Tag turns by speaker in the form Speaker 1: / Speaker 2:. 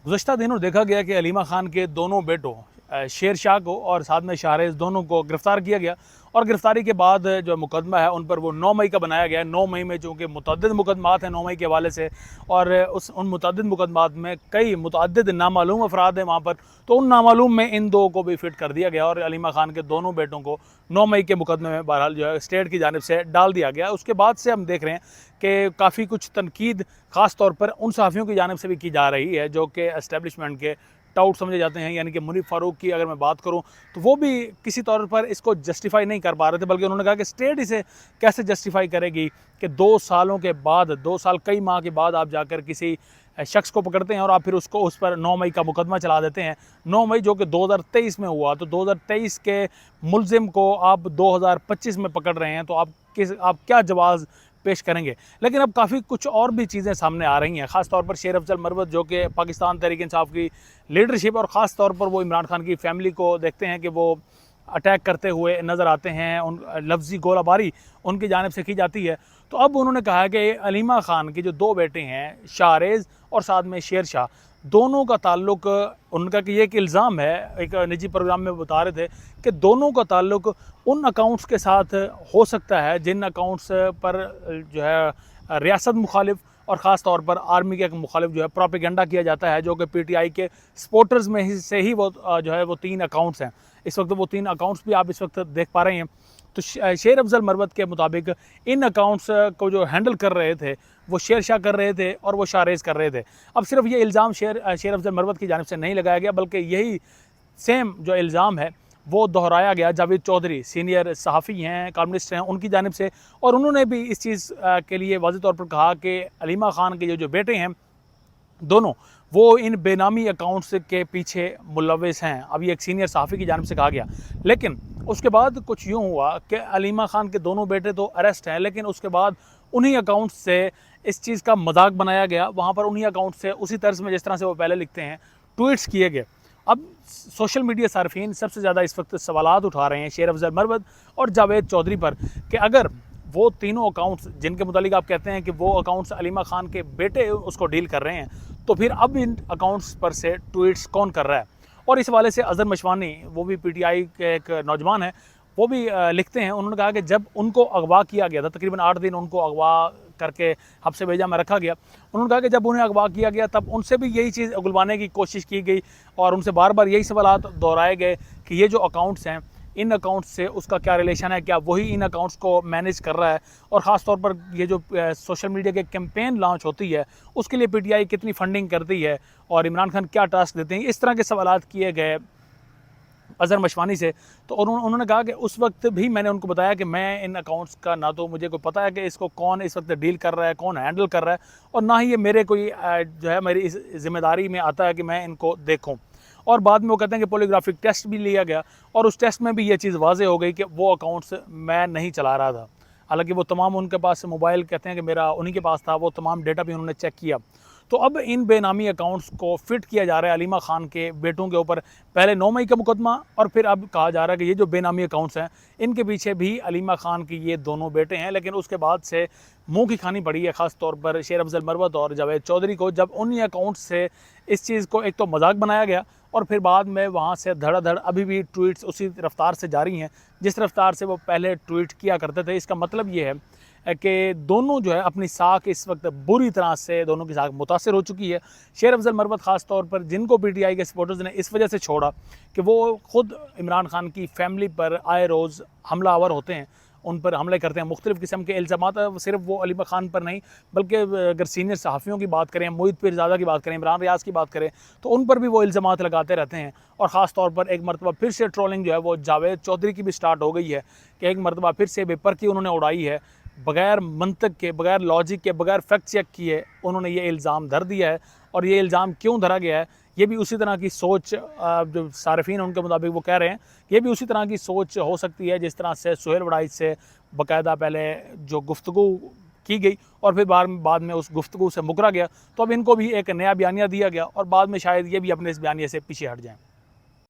Speaker 1: गुज़श्ता दिनों देखा गया कि अलीमा खान के दोनों बेटों शेर शाह को और साथ में शाहरेज़ दोनों को गिरफ़्तार किया गया और गिरफ़्तारी के बाद जो मुकदमा है उन पर वो 9 मई का बनाया गया है। 9 मई में चूँकि मुतअद्दिद मुकदमात हैं 9 मई के हवाले से और उन मुतअद्दिद मुकदमात में कई मुतअद्दिद नामालूम अफराद हैं वहाँ पर, तो उन नामालूम में इन दो को भी फ़िट कर दिया गया और अलीमा खान के दोनों बेटों को 9 मई के मुकदमे में बहरहाल जो है स्टेट की जानिब से डाल दिया गया। उसके बाद से हम देख रहे हैं कि काफ़ी कुछ तनकीद ख़ास तौर पर उन सहाफ़ियों की जानिब से भी की जा रही है जो कि एस्टेब्लिशमेंट के टाउट समझे जाते हैं, यानी कि मुनीफ फ़ारूक की अगर मैं बात करूं तो वो भी किसी तौर पर इसको जस्टिफाई नहीं कर पा रहे थे, बल्कि उन्होंने कहा कि स्टेट इसे कैसे जस्टिफाई करेगी कि 2 सालों के बाद, 2 साल कई माह के बाद आप जाकर किसी शख्स को पकड़ते हैं और आप फिर उस पर 9 मई का मुकदमा चला देते हैं। 9 मई जो कि 2023 में हुआ, तो 2023 के मुलजिम को आप 2025 में पकड़ रहे हैं, तो आप क्या जवाब पेश करेंगे। लेकिन अब काफ़ी कुछ और भी चीज़ें सामने आ रही हैं, ख़ास तौर पर शेर अफजल मरवत जो कि पाकिस्तान तहरीक-ए-इंसाफ की लीडरशिप और ख़ास तौर पर वो इमरान खान की फैमिली को देखते हैं कि वो अटैक करते हुए नज़र आते हैं, उन लफ्ज़ी गोलाबारी उनकी जानिब से की जाती है। तो अब उन्होंने कहा कि अलीमा खान के जो 2 बेटे हैं शाहरेज़ और साथ में शेर शाह, दोनों का ताल्लुक़, उनका कि ये एक इल्ज़ाम है, एक निजी प्रोग्राम में बता रहे थे कि दोनों का ताल्लुक़ उन अकाउंट्स के साथ हो सकता है जिन अकाउंट्स पर जो है रियासत मुखालिफ और ख़ास तौर पर आर्मी के मुखालिफ जो है प्रोपेगेंडा किया जाता है, जो कि पीटीआई के सपोर्टर्स में ही से ही वो जो है वो 3 अकाउंट्स हैं। इस वक्त वो 3 अकाउंट्स भी आप इस वक्त देख पा रहे हैं। तो शेर अफजल मरवत के मुताबिक इन अकाउंट्स को जो हैंडल कर रहे थे वो शेर शाह कर रहे थे और वो शाहरेज़ कर रहे थे। अब सिर्फ ये इल्ज़ाम शेर अफजल मरवत की जानिब से नहीं लगाया गया, बल्कि यही सेम जो इल्ज़ाम है वो दोहराया गया जावेद चौधरी, सीनियर सहाफ़ी हैं, कॉलमिस्ट हैं, उनकी जानिब से, और उन्होंने भी इस चीज़ के लिए वाज़ेह तौर पर कहा कि अलीमा खान के जो बेटे हैं दोनों, वो इन बेनामी अकाउंट्स के पीछे मुलव्विस हैं। अब ये एक सीनियर सहाफ़ी की जानिब से कहा गया। लेकिन उसके बाद कुछ यूँ हुआ कि अलीमा खान के दोनों बेटे तो अरेस्ट हैं, लेकिन उसके बाद उन्हीं अकाउंट्स से इस चीज़ का मजाक बनाया गया। वहाँ पर उन्हीं अकाउंट से उसी तर्ज में जिस तरह से वो पहले लिखते हैं ट्वीट्स किए गए। अब सोशल मीडिया सार्फिन सबसे ज़्यादा इस वक्त सवालात उठा रहे हैं शेर अफजल मरवत और जावेद चौधरी पर कि अगर वो तीनों अकाउंट्स जिनके मुतालिक आप कहते हैं कि वो अकाउंट्स अलीमा खान के बेटे उसको डील कर रहे हैं, तो फिर अब इन अकाउंट्स पर से ट्वीट्स कौन कर रहा है। और इस हवाले से अज़हर मशवानी, वो भी पीटीआई के एक नौजवान है, वो भी लिखते हैं। उन्होंने कहा कि जब उनको अगवा किया गया था, तकरीबन 8 दिन उनको अगवा करके हब्से भेजा में रखा गया, उन्होंने कहा कि जब उन्हें अगवा किया गया तब उनसे भी यही चीज़ उगलवाने की कोशिश की गई और उनसे बार बार यही सवालात दोहराए गए कि ये जो अकाउंट्स हैं, इन अकाउंट्स से उसका क्या रिलेशन है, क्या वही इन अकाउंट्स को मैनेज कर रहा है, और ख़ास तौर पर ये जो सोशल मीडिया के कैंपेन लॉन्च होती है उसके लिए पीटीआई कितनी फंडिंग करती है और इमरान खान क्या टास्क देते हैं। इस तरह के सवालात किए गए अज़हर मशवानी से। तो उन्होंने कहा कि उस वक्त भी मैंने उनको बताया कि मैं इन अकाउंट्स का ना तो मुझे कोई पता है कि इसको कौन इस वक्त डील कर रहा है, कौन हैंडल कर रहा है, और ना ही ये मेरे कोई जो है मेरी इस ज़िम्मेदारी में आता है कि मैं इनको देखूँ। और बाद में वो कहते हैं कि पोलीग्राफिक टेस्ट भी लिया गया और उस टेस्ट में भी ये चीज़ वाज़ेह हो गई कि वो अकाउंट्स मैं नहीं चला रहा था। हालांकि वो तमाम उनके पास मोबाइल कहते हैं कि मेरा उन्हीं के पास था, वो तमाम डेटा भी उन्होंने चेक किया। तो अब इन बेनामी अकाउंट्स को फिट किया जा रहा है अलीमा खान के बेटों के ऊपर। पहले 9 मई का मुकदमा और फिर अब कहा जा रहा है कि ये जो बेनामी अकाउंट्स हैं इनके पीछे भी अलीमा खान की ये दोनों बेटे हैं। लेकिन उसके बाद से मुंह की खानी पड़ी है ख़ास तौर पर शेर अफजल मरवत और जावेद चौधरी को, जब उन्हीं अकाउंट्स से इस चीज़ को एक तो मजाक बनाया गया और फिर बाद में वहाँ से धड़ाधड़ अभी भी ट्वीट्स उसी रफ्तार से जारी हैं जिस रफ्तार से वो पहले ट्वीट किया करते थे। इसका मतलब ये है कि दोनों जो है अपनी साख इस वक्त बुरी तरह से दोनों की साख मुतासर हो चुकी है। शेर अफजल मरवत ख़ास तौर पर, जिनको पीटीआई के सपोर्टर्स ने इस वजह से छोड़ा कि वो ख़ुद इमरान खान की फैमिली पर आए रोज़ हमलावर होते हैं, उन पर हमले करते हैं, मुख्तलिफ़ किस्म के इल्ज़ामात। सिर्फ वो अलीमा खान पर नहीं, बल्कि अगर सीनियर सहाफ़ियों की बात करें, मोहित पीरज़ादा की बात करें, इमरान रियाज़ की बात करें, तो उन पर भी वो इल्ज़ामात लगाते रहते हैं। और ख़ास तौर पर एक मरतबा फिर से ट्रोलिंग जो है वो जावेद चौधरी की भी स्टार्ट हो गई है कि एक मरतबा फिर से बेपर की उन्होंने उड़ाई है, बग़ैर मंतक के, बग़ैर लॉजिक के, बग़ैर फैक्ट चेक किए उन्होंने ये इल्ज़ाम धर दिया है। और ये इल्ज़ाम क्यों धरा गया है, ये भी उसी तरह की सोच जो सारिफीन उनके मुताबिक वो कह रहे हैं, ये भी उसी तरह की सोच हो सकती है जिस तरह से सुहेल वड़ाइच से बाकायदा पहले जो गुफ्तगू की गई और फिर बाद में उस गुफ्तगू से मुकरा गया। तो अब इनको भी एक नया बयानिया दिया गया और बाद में शायद ये भी अपने इस बयानिए से पीछे हट जाएँ।